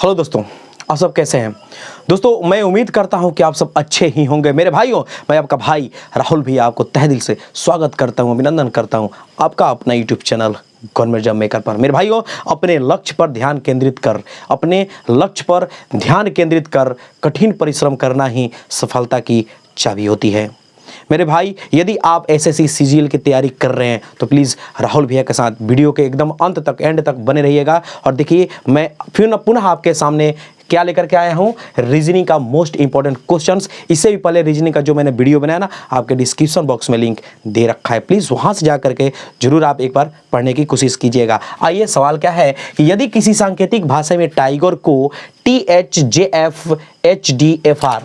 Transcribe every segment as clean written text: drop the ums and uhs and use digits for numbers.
Hello दोस्तों, आप सब कैसे हैं। दोस्तों मैं उम्मीद करता हूं कि आप सब अच्छे ही होंगे। मेरे भाइयों, मैं आपका भाई राहुल भी आपको तहे दिल से स्वागत करता हूं, अभिनंदन करता हूं आपका अपना YouTube channel government job maker पर। मेरे भाइयों, अपने लक्ष्य पर ध्यान केंद्रित कर, अपने लक्ष्य पर ध्यान केंद्रित कर, कठिन परिश्रम करना ही सफलता की चाबी होती है। मेरे भाई, यदि आप एसएससी सीजीएल की तैयारी कर रहे हैं तो प्लीज़ राहुल भैया के साथ वीडियो के एकदम अंत तक, एंड तक बने रहिएगा। और देखिए, मैं फिर पुनः आपके सामने क्या लेकर के आया हूँ, रीजनिंग का मोस्ट इंपॉर्टेंट क्वेश्चंस। इससे भी पहले रीजनिंग का जो मैंने वीडियो बनाया ना, आपके डिस्क्रिप्शन बॉक्स में लिंक दे रखा है, प्लीज़ वहाँ से जा करके जरूर आप एक बार पढ़ने की कोशिश कीजिएगा। आइए, सवाल क्या है कि यदि किसी सांकेतिक भाषा में टाइगर को THJFHDFR,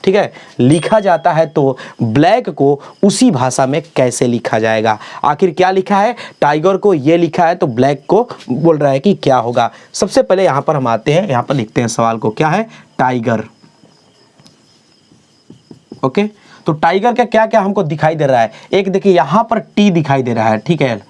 ठीक है, लिखा जाता है तो ब्लैक को उसी भाषा में कैसे लिखा जाएगा। आखिर क्या लिखा है, टाइगर को ये लिखा है तो ब्लैक को बोल रहा है कि क्या होगा। सबसे पहले यहां पर हम आते हैं, यहां पर लिखते हैं सवाल को, क्या है टाइगर। ओके, तो टाइगर का क्या क्या हमको दिखाई दे रहा है। एक देखिए यहां पर टी दिखाई दे रहा है, ठीक है,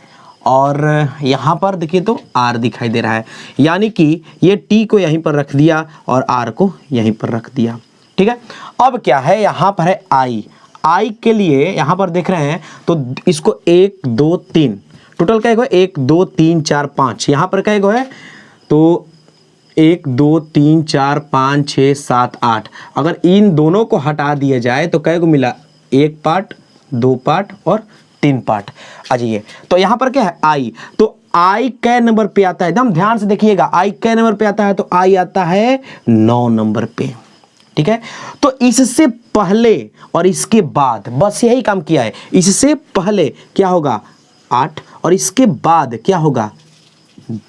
और यहां पर देखिए तो आर दिखाई दे रहा है, यानी कि ये टी को यहीं पर रख दिया और आर को यहीं पर रख दिया, ठीक है। अब क्या है, यहां पर है आई के लिए यहां पर देख रहे हैं तो इसको 1 2 3 टोटल क्या है, 1 2 3 4 5, यहां पर क्या है तो 1 2 3 4 5 6 7 8। अगर इन दोनों को हटा दिया जाए तो क्या को मिला, 1 पार्ट 2 पार्ट और 3 पार्ट। आ जाइए, तो यहां पर क्या है आई, तो आई कै नंबर पे आता है, एकदम ध्यान से देखिएगा, आई कै नंबर पे आता है तो आई आता है 9 नंबर पे, ठीक है। तो इससे पहले और इसके बाद बस यही काम किया है। इससे पहले क्या होगा 8 और इसके बाद क्या होगा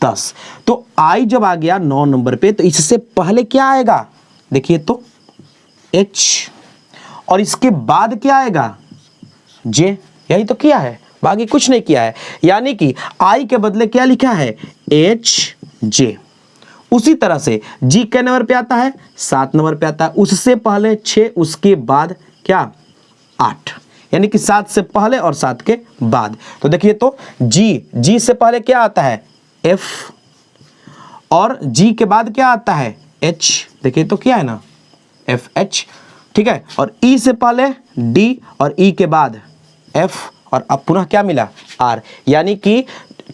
10। तो आई जब आ गया 9 नंबर पे तो इससे पहले क्या आएगा, देखिए तो H, और इसके बाद क्या आएगा J। यही तो किया है, बाकी कुछ नहीं किया है। यानी कि आई के बदले क्या लिखा है HJ। उसी तरह से जी के नंबर पे आता है 7 नंबर पे आता है, उससे पहले 6, उसके बाद क्या 8, यानी कि 7 से पहले और 7 के बाद। तो देखिए तो जी से पहले क्या आता है F, और जी के बाद क्या आता है H। देखिए तो क्या है ना FH, ठीक है। और E से पहले D और E के बाद F, और अब पुनः क्या मिला R। यानी कि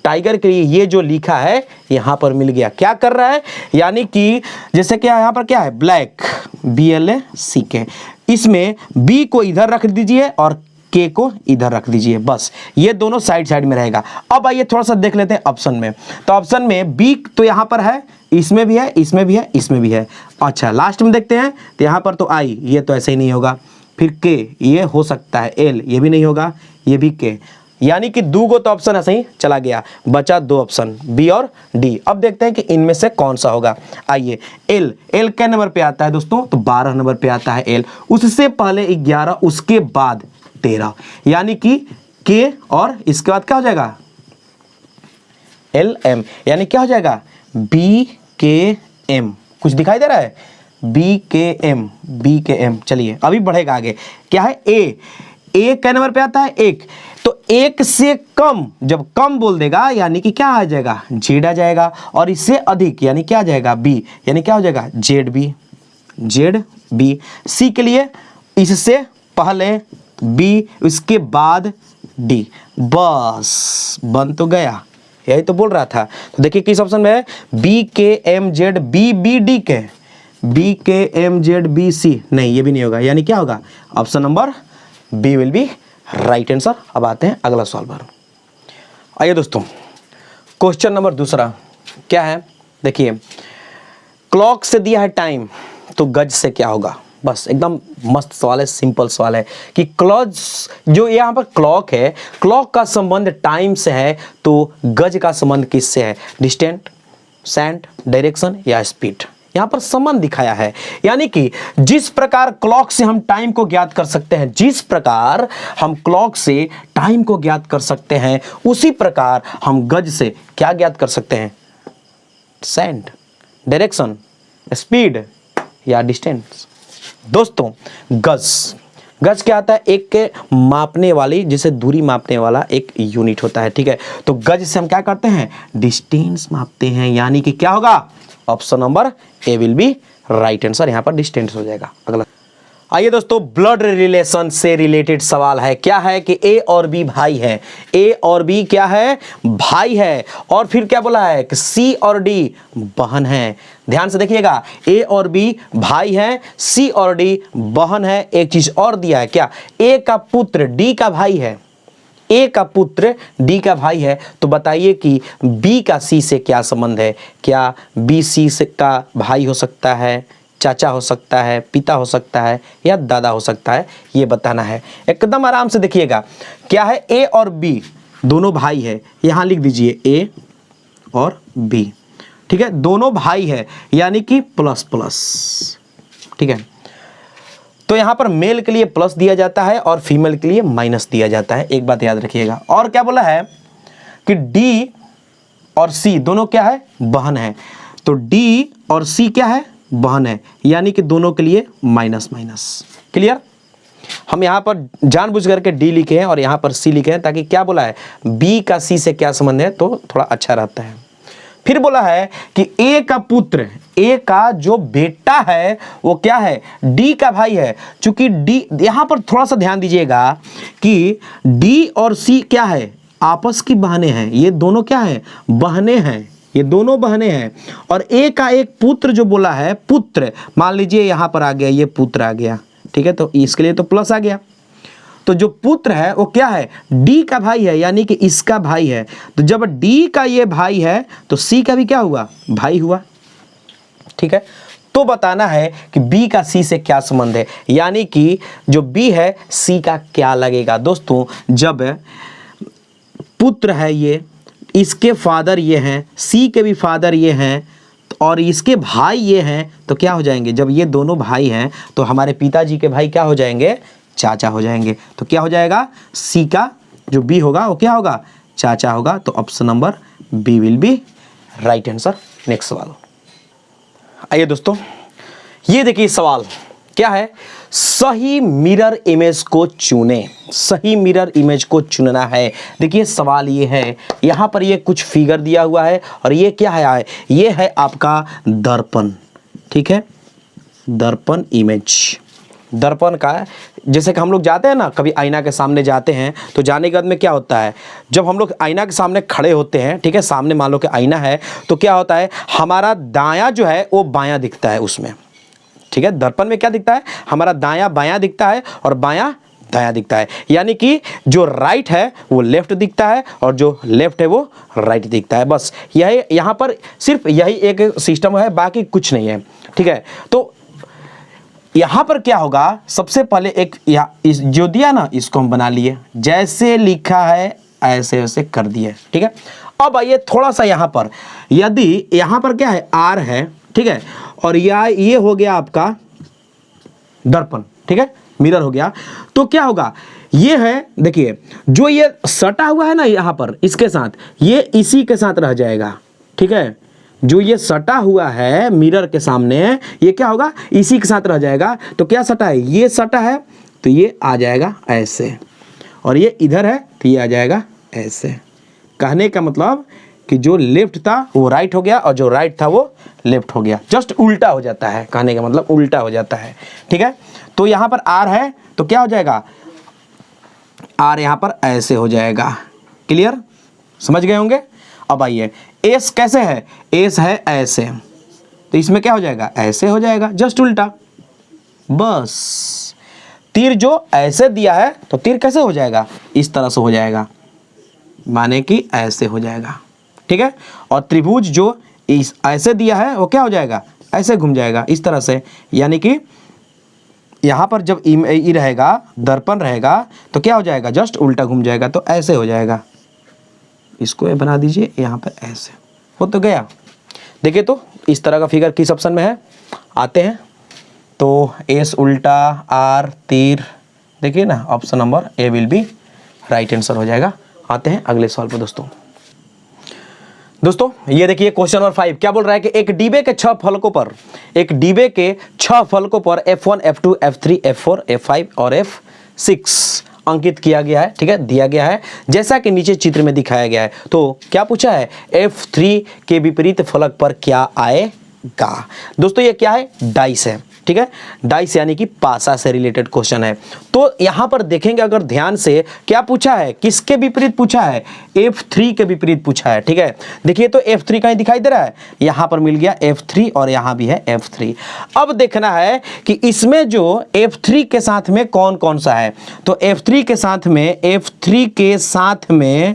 टाइगर के लिए ये जो लिखा है यहां पर मिल गया। क्या कर रहा है, यानी कि जैसे क्या यहां पर क्या है ब्लैक, BLACK, इसमें B को इधर रख दीजिए और K को इधर रख दीजिए, बस ये दोनों साइड साइड में रहेगा। अब आइए थोड़ा सा देख लेते हैं ऑप्शन में। तो ऑप्शन में B तो यहां पर है, इसमें भी है, इसमें भी है, इसमें भी है। अच्छा, लास्ट में देखते हैं तो यहां पर तो I, ये तो ऐसे ही नहीं होगा। फिर K, ये हो सकता है, L, ये भी नहीं होगा, ये भी K, यानी कि 2 गो तो ऑप्शन ऐसे ही चला गया, बचा 2 ऑप्शन B और D। अब देखते हैं कि इनमें से कौन सा होगा। आइए, L के नंबर पे आता है दोस्तों, तो 12 नंबर पे आता है L, उससे पहले 11, उसके बाद 13, यानी कि K, और इसके बाद क्या हो जाएगा LM, यानी क्या हो जाएगा BKM। कुछ दिखाई दे रहा है BKM। चलिए अभी बढ़ेगा आगे, क्या है A के नंबर पे आता है 1, तो 1 से कम, जब कम बोल देगा यानी कि क्या आ जाएगा Z आ जाएगा, और इससे अधिक यानी क्या आ जाएगा B, यानी क्या हो जाएगा ZB। C के लिए इससे पहले B, उसके बाद D, बस बन तो गया, यही तो बोल रहा था। तो देखिए किस ऑप्शन में है BKMZBBD BKMZBC, नहीं ये भी नहीं होगा, यानी क्या होगा option number B will be right answer. अब आते हैं अगला सवाल पर। आइए दोस्तों, क्वेश्चन नंबर दूसरा क्या है, देखिए क्लॉक से दिया है टाइम तो गज से क्या होगा। बस एकदम मस्त सवाल है, सिंपल सवाल है कि क्लॉक, जो यहाँ पर क्लॉक है, क्लॉक का संबंध टाइम से है तो गज का संबंध किससे है, डिस्टेंस, सेंट, डायरेक्शन या स्पीड। यहां पर संबंध दिखाया है, यानी कि जिस प्रकार क्लॉक से हम टाइम को ज्ञात कर सकते हैं, जिस प्रकार हम क्लॉक से टाइम को ज्ञात कर सकते हैं, उसी प्रकार हम गज से क्या ज्ञात कर सकते हैं, सेंट, डायरेक्शन, स्पीड या डिस्टेंस। दोस्तों गज गज क्या आता है? एक के मापने वाली, जिसे दूरी मापने वाला एक यूनिट होता है, ठीक है। तो गज से हम क्या करते हैं? डिस्टेंस मापते हैं, यानी कि क्या होगा? Option number A will be right answer, यहां पर डिस्टेंस हो जाएगा। अगला आइए दोस्तों, ब्लड रिलेशन से रिलेटेड सवाल है। क्या है कि ए और बी भाई है, ए और बी क्या है? भाई है। और फिर क्या बोला है कि सी और डी बहन है। ध्यान से देखिएगा, ए और बी भाई है, सी और डी बहन है। एक चीज और दिया है, क्या? ए का पुत्र डी का भाई है, ए का पुत्र डी का भाई है। तो बताइए कि बी का सी से क्या संबंध है? क्या बी सी से का भाई हो सकता है, चाचा हो सकता है, पिता हो सकता है, या दादा हो सकता है? ये बताना है। एकदम आराम से देखिएगा, क्या है? ए और बी दोनों भाई है, यहां लिख दीजिए ए और बी, ठीक है। दोनों भाई है, यानी कि प्लस प्लस, ठीक है। तो यहां पर मेल के लिए प्लस दिया जाता है और फीमेल के लिए माइनस दिया जाता है, एक बात याद रखिएगा। और क्या बोला है कि डी और सी दोनों क्या है? बहन है। तो डी और सी क्या है? बहन है, यानी कि दोनों के लिए माइनस माइनस। क्लियर? हम यहां पर जानबूझ करके डी लिखे हैं और यहां पर सी लिखे हैं, ताकि क्या बोला है? बी का सी से क्या संबंध है, तो थोड़ा अच्छा रहता है। फिर बोला है कि ए का पुत्र, ए का जो बेटा है वो क्या है? डी का भाई है। चूंकि डी, यहां पर थोड़ा सा ध्यान दीजिएगा कि डी और सी क्या है? आपस की बहनें हैं। ये दोनों क्या है? बहनें हैं, ये दोनों बहनें हैं। और ए का एक पुत्र जो बोला है, पुत्र, मान लीजिए यहां पर आ गया, ये पुत्र आ गया, ठीक है। तो इसके लिए तो प्लस आ गया। तो जो पुत्र है वो क्या है? डी का भाई है, यानी कि इसका भाई है। तो जब डी का ये भाई है तो सी का भी क्या हुआ? भाई हुआ, ठीक है। तो बताना है कि बी का सी से क्या संबंध है, यानी कि जो बी है सी का क्या लगेगा। दोस्तों, जब पुत्र है ये, इसके फादर ये हैं, सी के भी फादर ये हैं, और इसके भाई ये हैं, तो क्या हो जाएंगे? जब ये दोनों भाई हैं तो हमारे पिताजी के भाई क्या हो जाएंगे? चाचा हो जाएंगे। तो क्या हो जाएगा? सी का जो बी होगा वो क्या होगा? चाचा होगा। तो option number B will be right answer. Next सवाल आइए दोस्तों, ये देखिए सवाल क्या है? सही मिरर इमेज को चुने, सही मिरर इमेज को चुनना है। देखिए सवाल ये है, यहां पर ये कुछ फिगर दिया हुआ है और ये क्या है? ये है आपका दर्पण, ठीक है। दर्पण इमेज, दर्पण का, जैसे कि हम लोग जाते हैं ना, कभी आईना के सामने जाते हैं, तो जाने के बाद में क्या होता है? जब हम लोग आईना के सामने खड़े होते हैं, ठीक है, सामने मान लो कि आईना है, तो क्या होता है? हमारा दायां जो है वो बायां दिखता है उसमें, ठीक है। दर्पण में क्या दिखता है? हमारा दायां बायां दिखता है और बायां दायां दिखता है, यानी कि जो राइट है वो लेफ्ट दिखता है और जो लेफ्ट है वो राइट दिखता है। बस यही, यहां पर सिर्फ यही एक सिस्टम है, बाकी कुछ नहीं है, ठीक है। तो यहां पर क्या होगा? सबसे पहले एक इस जो दिया ना, इसको हम बना लिए, जैसे लिखा है ऐसे वैसे कर दिए, ठीक है। अब आइए थोड़ा सा यहां पर, यदि यहां पर क्या है? आर है, ठीक है, और ये हो गया आपका दर्पण, ठीक है, मिरर हो गया। तो क्या होगा? ये है, देखिए जो ये सटा हुआ है ना यहां पर, इसके साथ ये इसी के साथ रह जाएगा, ठीक है। जो ये सटा हुआ है मिरर के सामने, ये क्या होगा? इसी के साथ रह जाएगा। तो क्या सटा है? ये सटा है, तो ये आ जाएगा ऐसे, और ये इधर है तो ये आ जाएगा ऐसे। कहने का मतलब कि जो लेफ्ट था वो राइट हो गया और जो राइट था वो लेफ्ट हो गया, जस्ट उल्टा हो जाता है। कहने का मतलब उल्टा हो जाता है, ठीक है। तो यहां पर आर है तो क्या हो जाएगा? आर यहां पर ऐसे हो जाएगा। क्लियर? समझ गए होंगे। अब आइए, एस कैसे है? एस है ऐसे, तो इसमें क्या हो जाएगा? ऐसे हो जाएगा, जस्ट उल्टा। बस तीर जो ऐसे दिया है तो तीर कैसे हो जाएगा? इस तरह से हो जाएगा, माने कि ऐसे हो जाएगा, ठीक है। और त्रिभुज जो इस ऐसे दिया है वो क्या हो जाएगा? ऐसे घूम जाएगा इस तरह से, यानी कि यहां पर जब ई रहेगा, दर्पण रहेगा, तो क्या हो जाएगा? जस्ट उल्टा घूम जाएगा, तो ऐसे हो जाएगा। इसको ये बना दीजिए यहां पर ऐसे, हो तो गया। देखिए तो इस तरह का फिगर किस ऑप्शन में है? आते हैं तो एस उल्टा, आर तीर, देखिए ना, option number A will be right answer हो जाएगा। आते हैं अगले सवाल पर दोस्तों। दोस्तों ये देखिए क्वेश्चन नंबर 5 क्या बोल रहा है कि एक डिब्बे के 6 फलकों पर F1, F2, F3, F4, F5 और F6 अंकित किया गया है, ठीक है, दिया गया है जैसा कि नीचे चित्र में दिखाया गया है। तो क्या पूछा है, F3 के विपरीत फलक पर क्या आएगा। दोस्तों ये क्या है, डाइस है, ठीक है, डाइस यानी कि पासा से रिलेटेड क्वेश्चन है। तो यहां पर देखेंगे अगर ध्यान से, क्या पूछा है, किसके विपरीत पूछा है, F3 के विपरीत पूछा है, ठीक है। देखिए तो F3 कहीं दिखाई दे रहा है, यहां पर मिल गया F3 और यहां भी है F3। अब देखना है कि इसमें जो F3 के साथ में कौन कौन सा है। तो F3 के साथ में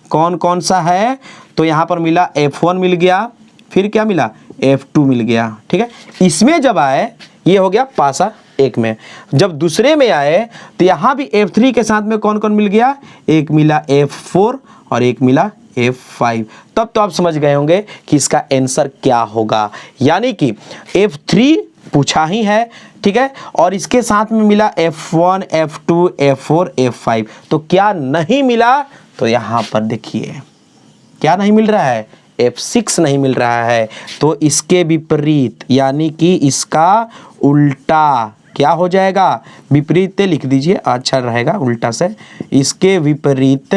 कौन कौन सा है, तो यहां पर मिला F1 मिल गया, फिर क्या मिला, F2 मिल गया, ठीक है। इसमें जब आए, ये हो गया पासा एक में, जब दूसरे में आए तो यहां भी F3 के साथ में कौन कौन मिल गया, एक मिला F4 और एक मिला F5। तब तो आप समझ गए होंगे कि इसका आंसर क्या होगा, यानी कि F3 पूछा ही है, ठीक है, और इसके साथ में मिला F1, F2, F4, F5। तो क्या नहीं मिला, तो यहां पर देखिए क्या नहीं मिल रहा है, F6 नहीं मिल रहा है। तो इसके विपरीत यानी कि इसका उल्टा क्या हो जाएगा, विपरीत लिख दीजिए, अच्छा रहेगा उल्टा से, इसके विपरीत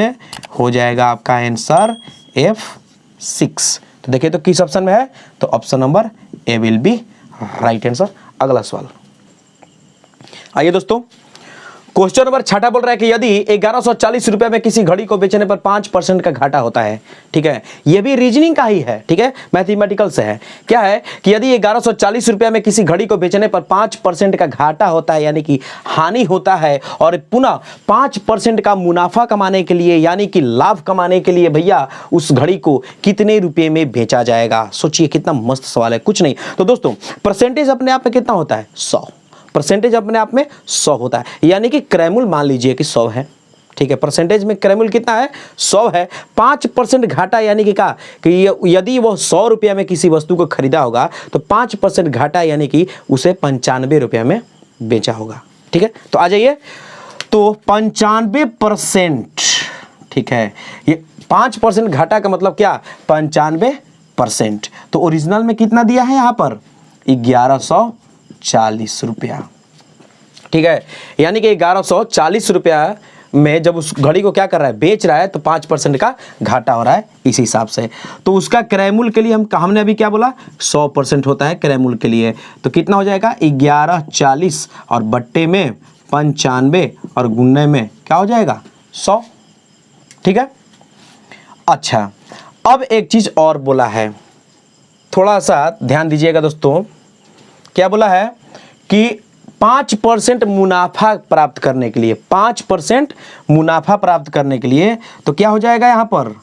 हो जाएगा आपका आंसर F6। तो देखिए तो किस ऑप्शन में है, तो option number A will be right answer. अगला सवाल आइए दोस्तों, क्वेश्चन नंबर 6 बोल रहा है कि यदि 1140 रुपए में किसी घड़ी को बेचने पर 5% का घाटा होता है, ठीक है, यह भी रीजनिंग का ही है, ठीक है, मैथमेटिकल से है। क्या है कि यदि 1140 रुपए में किसी घड़ी को बेचने पर 5% का घाटा होता है यानी कि हानि होता है, और पुनः 5% का मुनाफा कमाने के लिए यानी कि लाभ कमाने के लिए भैया उस घड़ी को कितने रुपए में बेचा जाएगा। सोचिए कितना मस्त सवाल है, कुछ नहीं। तो दोस्तों परसेंटेज अपने आप में कितना होता है, 100 परसेंटेज अपने आप में 100 होता है, यानी कि क्रैमुल मान लीजिए कि 100 है, ठीक है, परसेंटेज में क्रैमुल कितना है, 100 है। 5% घाटा यानी कि क्या, कि यदि वो 100 रुपया में किसी वस्तु को खरीदा होगा तो 5% घाटा यानी कि उसे 95 रुपया में बेचा होगा, ठीक है। तो आ जाइए, तो 95%, ठीक है, ये 5% घाटा का मतलब क्या, 95%। तो ओरिजिनल में कितना दिया है यहाँ पर, 1140 रुपया, ठीक है, यानी कि 1140 रुपया में जब उस घड़ी को क्या कर रहा है, बेच रहा है, तो 5% का घाटा हो रहा है इस हिसाब से। तो उसका क्रयमूल्य के लिए हमने अभी क्या बोला, 100% होता है क्रयमूल्य के लिए। तो कितना हो जाएगा, 1140 और बट्टे में 95 और गुन्ने में क्या हो जाएगा, 100, ठीक है। अच्छा, अब एक चीज और बोला है, थोड़ा सा ध्यान दीजिएगा दोस्तों। क्या बोला है कि 5% मुनाफा प्राप्त करने के लिए, 5% मुनाफा प्राप्त करने के लिए, तो क्या हो जाएगा यहां पर,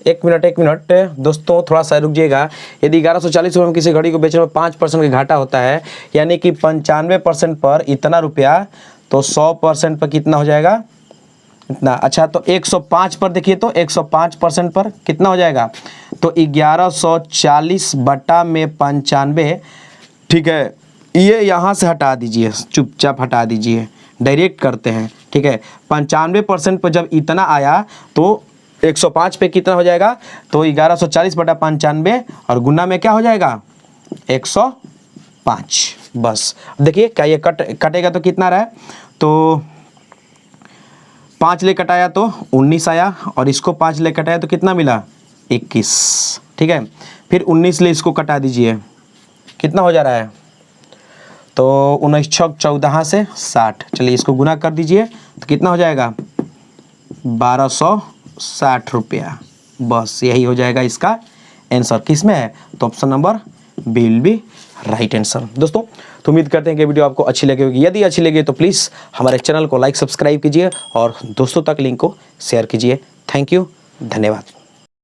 एक मिनट दोस्तों, थोड़ा सा रुकिएगा। यदि 1140 रुपये में किसी घड़ी को बेचने में 5% का घाटा होता है, यानी कि 95% पर इतना रुपया, तो 100% पर कितना हो जाएगा, इतना। अच्छा, तो 105 पर देखिए, तो 105% पर कितना हो जाएगा, तो 1140 बटा में 95, ठीक है, ये यहाँ से हटा दीजिए, चुपचाप हटा दीजिए, डायरेक्ट करते हैं, ठीक है। 95% पर जब इतना आया तो 105 पे कितना हो जाएगा, तो 1140 बटा 95 और गुना में क्या हो जाएगा, 105। बस देखिए क्या ये कटेगा तो कितना रहा है, तो 5 ले कटाया तो 19 आया, और इसको 5 ले कटाया तो कितना मिला, 21, ठीक है। फिर 19 ले इसको कटा दीजिए, कितना हो जा रहा है, तो 19 छक 14 से 60, चलिए इसको गुना कर दीजिए तो कितना हो जाएगा, 1260 रुपया। बस यही हो जाएगा इसका आंसर। किस में है, तो option number B will be right answer. दोस्तों तो उम्मीद करते हैं कि वीडियो आपको अच्छी लगी होगी। यदि अच्छी लगी तो प्लीज़ हमारे चैनल को लाइक सब्सक्राइब कीजिए और दोस्तों तक लिंक को शेयर कीजिए। थैंक यू, धन्यवाद।